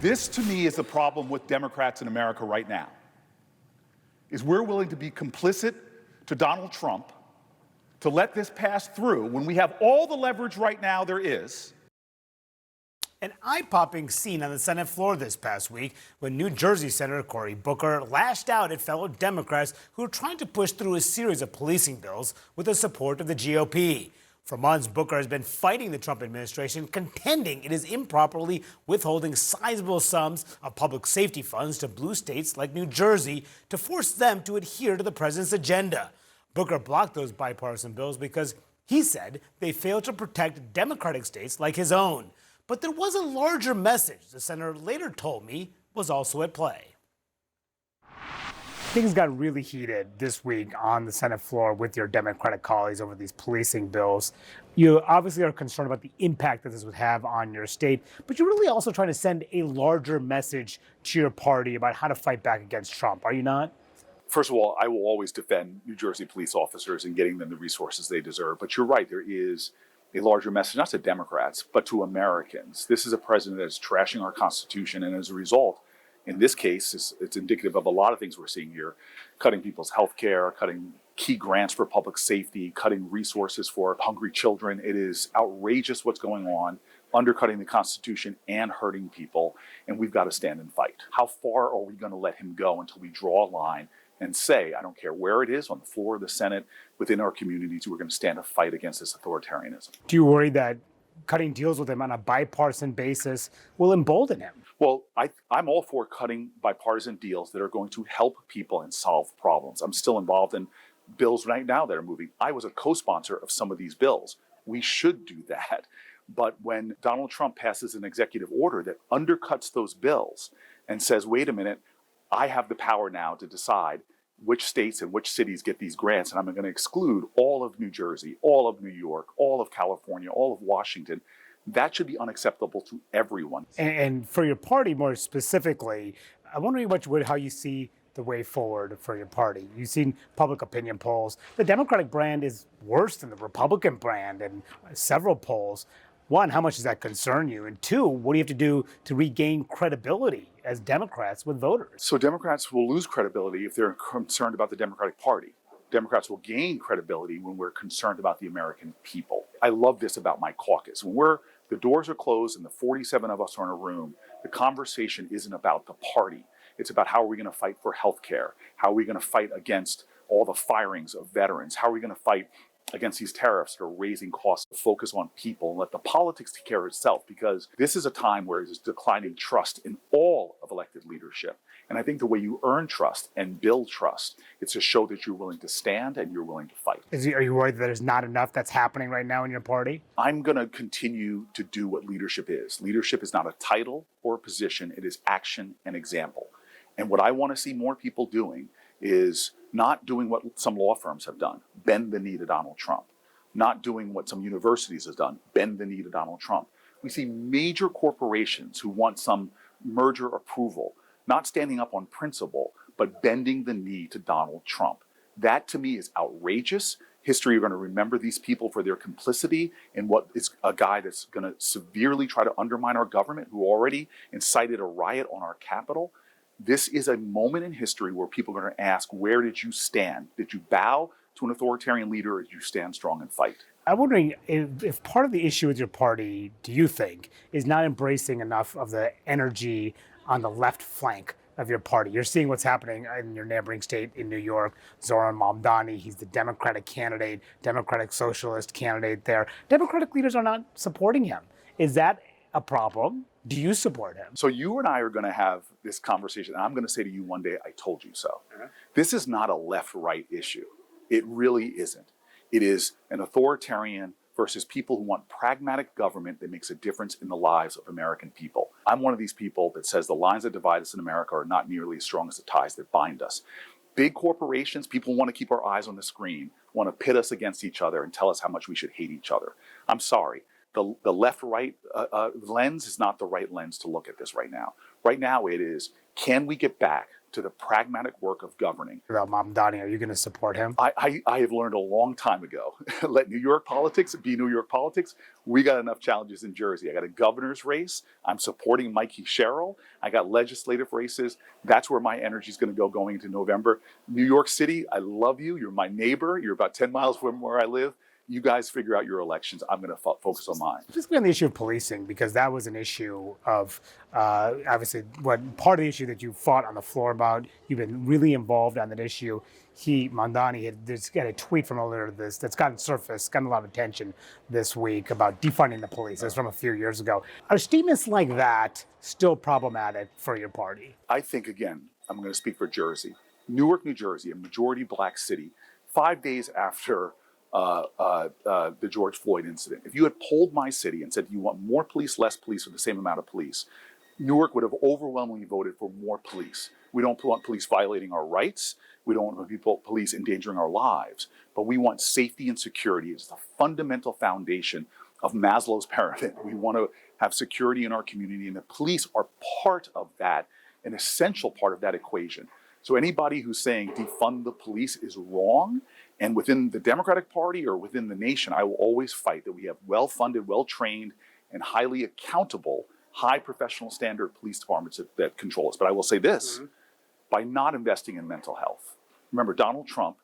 This, to me, is the problem with Democrats in America right now, is we're willing to be complicit to Donald Trump to let this pass through when we have all the leverage right now there is. An eye-popping scene on the Senate floor this past week when New Jersey Senator Cory Booker lashed out at fellow Democrats who are trying to push through a series of policing bills with the support of the GOP. For months, Booker has been fighting the Trump administration, contending it is improperly withholding sizable sums of public safety funds to blue states like New Jersey to force them to adhere to the president's agenda. Booker blocked those bipartisan bills because he said they failed to protect Democratic states like his own. But there was a larger message the senator later told me was also at play. Things got really heated this week on the Senate floor with your Democratic colleagues over these policing bills. You obviously are concerned about the impact that this would have on your state, but you're really also trying to send a larger message to your party about how to fight back against Trump, are you not? First of all, I will always defend New Jersey police officers and getting them the resources they deserve. But you're right, there is a larger message, not to Democrats, but to Americans. This is a president that is trashing our Constitution, and as a result, in this case, it's indicative of a lot of things we're seeing here: cutting people's health care, cutting key grants for public safety, cutting resources for hungry children. It is outrageous what's going on, undercutting the Constitution and hurting people, and we've got to stand and fight. How far are we going to let him go until we draw a line and say, I don't care where it is, on the floor of the Senate, within our communities, we're going to stand a fight against this authoritarianism? Do you worry that cutting deals with him on a bipartisan basis will embolden him? Well, I'm all for cutting bipartisan deals that are going to help people and solve problems. I'm still involved in bills right now that are moving. I was a co-sponsor of some of these bills. We should do that. But when Donald Trump passes an executive order that undercuts those bills and says, wait a minute, I have the power now to decide which states and which cities get these grants, and I'm going to exclude all of New Jersey, all of New York, all of California, all of Washington. That should be unacceptable to everyone. And for your party more specifically, I'm wondering how you see the way forward for your party. You've seen public opinion polls. The Democratic brand is worse than the Republican brand in several polls. One, how much does that concern you? And two, what do you have to do to regain credibility as Democrats with voters? So Democrats will lose credibility if they're concerned about the Democratic Party. Democrats will gain credibility when we're concerned about the American people. I love this about my caucus. When the doors are closed and the 47 of us are in a room, the conversation isn't about the party. It's about how are we going to fight for health care? How are we going to fight against all the firings of veterans? How are we going to fight against these tariffs that are raising costs? To focus on people and let the politics take care of itself, because this is a time where there's declining trust in all of elected leadership. And I think the way you earn trust and build trust, it's to show that you're willing to stand and you're willing to fight. Are you worried that there's not enough that's happening right now in your party? I'm going to continue to do what leadership is. Leadership is not a title or a position. It is action and example. And what I want to see more people doing is not doing what some law firms have done, bend the knee to Donald Trump. Not doing what some universities have done, bend the knee to Donald Trump. We see major corporations who want some merger approval, not standing up on principle, but bending the knee to Donald Trump. That, to me, is outrageous. History are going to remember these people for their complicity in what is a guy that's going to severely try to undermine our government, who already incited a riot on our Capitol. This is a moment in history where people are going to ask, where did you stand? Did you bow to an authoritarian leader, or did you stand strong and fight? I'm wondering if part of the issue with your party, do you think, is not embracing enough of the energy on the left flank of your party? You're seeing what's happening in your neighboring state in New York. Zoran Mamdani, he's the Democratic candidate, Democratic Socialist candidate there. Democratic leaders are not supporting him. Is that a problem? Do you support him? So you and I are going to have this conversation, and I'm going to say to you one day, I told you so. This is not a left-right issue. It really isn't. It is an authoritarian versus people who want pragmatic government that makes a difference in the lives of American people. I'm one of these people that says the lines that divide us in America are not nearly as strong as the ties that bind us. Big corporations, people want to keep our eyes on the screen, want to pit us against each other and tell us how much we should hate each other. I'm sorry. the left-right lens is not the right lens to look at this right now. Right now it is, can we get back to the pragmatic work of governing? About Mamdani, are you going to support him? I have learned a long time ago, let New York politics be New York politics. We got enough challenges in Jersey. I got a governor's race. I'm supporting Mikey Sherrill. I got legislative races. That's where my energy is going to go going into November. New York City, I love you. You're my neighbor. You're about 10 miles from where I live. You guys figure out your elections. I'm going to focus on mine. Specifically on the issue of policing, because that was an issue of, obviously, what part of the issue that you fought on the floor about. You've been really involved on that issue. Mamdani, had just got a tweet from earlier this that's gotten a lot of attention this week about defunding the police. It's from a few years ago. Are statements like that still problematic for your party? I think, again, I'm going to speak for Jersey. Newark, New Jersey, a majority black city, 5 days after the George Floyd incident. If you had polled my city and said, you want more police, less police, or the same amount of police, Newark would have overwhelmingly voted for more police. We don't want police violating our rights. We don't want police endangering our lives. But we want safety and security. It's the fundamental foundation of Maslow's pyramid. We want to have security in our community, and the police are part of that, an essential part of that equation. So anybody who's saying defund the police is wrong. And within the Democratic Party or within the nation, I will always fight that we have well-funded, well-trained, and highly accountable, high professional standard police departments that control us. But I will say this, by not investing in mental health. Remember, Donald Trump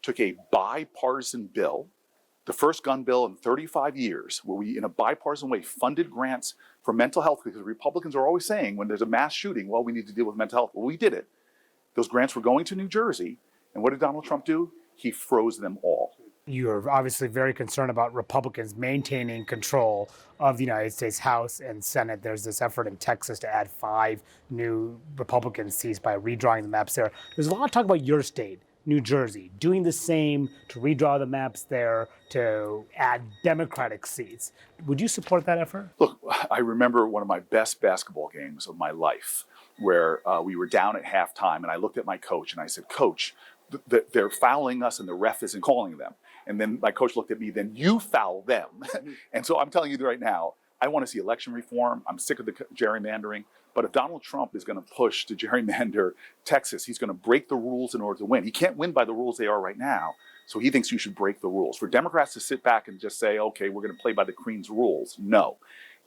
took a bipartisan bill, the first gun bill in 35 years, where we, in a bipartisan way, funded grants for mental health, because Republicans are always saying when there's a mass shooting, well, we need to deal with mental health. Well, we did it. Those grants were going to New Jersey. And what did Donald Trump do? He froze them all. You're obviously very concerned about Republicans maintaining control of the United States House and Senate. There's this effort in Texas to add 5 new Republican seats by redrawing the maps there. There's a lot of talk about your state, New Jersey, doing the same to redraw the maps there to add Democratic seats. Would you support that effort? Look, I remember one of my best basketball games of my life where we were down at halftime, and I looked at my coach and I said, Coach, they're fouling us and the ref isn't calling them. And then my coach looked at me, then you foul them. And so I'm telling you right now, I want to see election reform. I'm sick of the gerrymandering. But if Donald Trump is going to push to gerrymander Texas, he's going to break the rules in order to win. He can't win by the rules they are right now. So he thinks you should break the rules. For Democrats to sit back and just say, okay, we're going to play by the Queen's rules. No.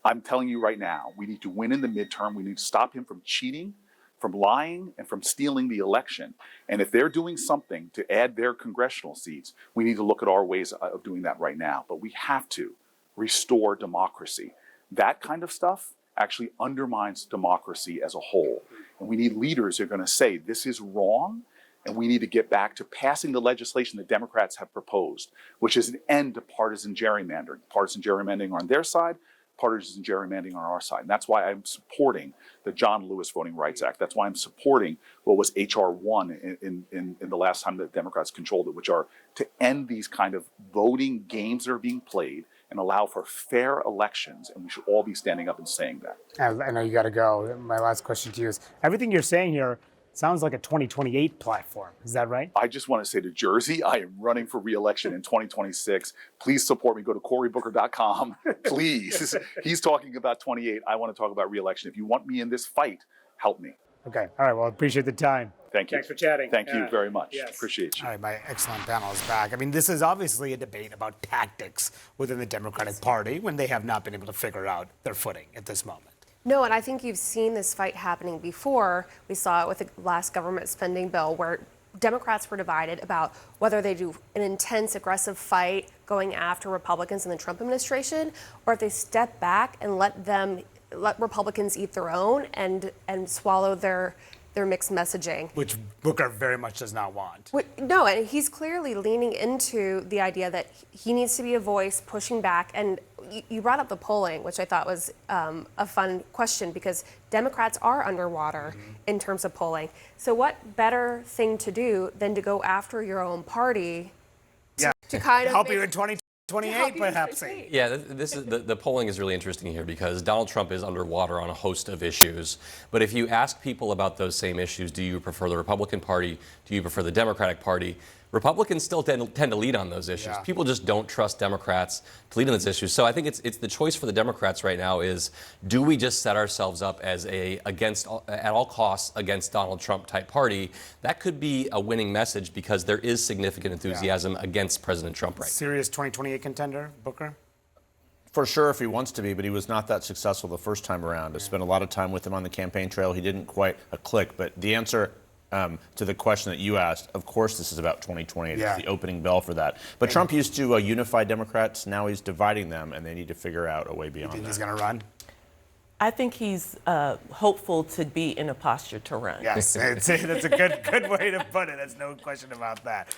I'm telling you right now, we need to win in the midterm. We need to stop him from cheating, from lying, and from stealing the election. And if they're doing something to add their congressional seats, we need to look at our ways of doing that right now. But we have to restore democracy. That kind of stuff actually undermines democracy as a whole. And we need leaders who are going to say, this is wrong, and we need to get back to passing the legislation that Democrats have proposed, which is an end to partisan gerrymandering. Partisan gerrymandering on their side, partisan gerrymandering on our side. And that's why I'm supporting the John Lewis Voting Rights Act. That's why I'm supporting what was H.R. 1 in the last time that Democrats controlled it, which are to end these kind of voting games that are being played and allow for fair elections. And we should all be standing up and saying that. I know you got to go. My last question to you is, everything you're saying here sounds like a 2028 platform. Is that right? I just want to say to Jersey, I am running for re-election in 2026. Please support me. Go to CoryBooker.com. Please. He's talking about 28. I want to talk about re-election. If you want me in this fight, help me. Okay. All right. Well, I appreciate the time. Thank you. Thanks for chatting. Thank you very much. Yes. Appreciate you. All right, my excellent panel is back. I mean, this is obviously a debate about tactics within the Democratic Party when they have not been able to figure out their footing at this moment. No, and I think you've seen this fight happening before. We saw it with the last government spending bill where Democrats were divided about whether they do an intense, aggressive fight going after Republicans in the Trump administration, or if they step back and let Republicans eat their own and swallow their mixed messaging. Which Booker very much does not want. No, and he's clearly leaning into the idea that he needs to be a voice pushing back. And you brought up the polling, which I thought was a fun question, because Democrats are underwater in terms of polling. So what better thing to do than to go after your own party to kind of help you in 2028, perhaps. Yeah, this is the polling is really interesting here because Donald Trump is underwater on a host of issues. But if you ask people about those same issues, do you prefer the Republican Party? Do you prefer the Democratic Party? Republicans still tend to lead on those issues. Yeah. People just don't trust Democrats to lead on those issues. So I think it's the choice for the Democrats right now is, do we just set ourselves up as at all costs against Donald Trump type party? That could be a winning message because there is significant enthusiasm against President Trump right now. Serious 2028 contender, Booker? For sure, if he wants to be, but he was not that successful the first time around. I spent a lot of time with him on the campaign trail. He didn't quite click, but the answer to the question that you asked, of course this is about 2028. Yeah. It's the opening bell for that. But Trump used to unify Democrats. Now he's dividing them, and they need to figure out a way beyond Think that. he's going to run? I think he's hopeful to be in a posture to run. Yes, that's a good way to put it. There's no question about that.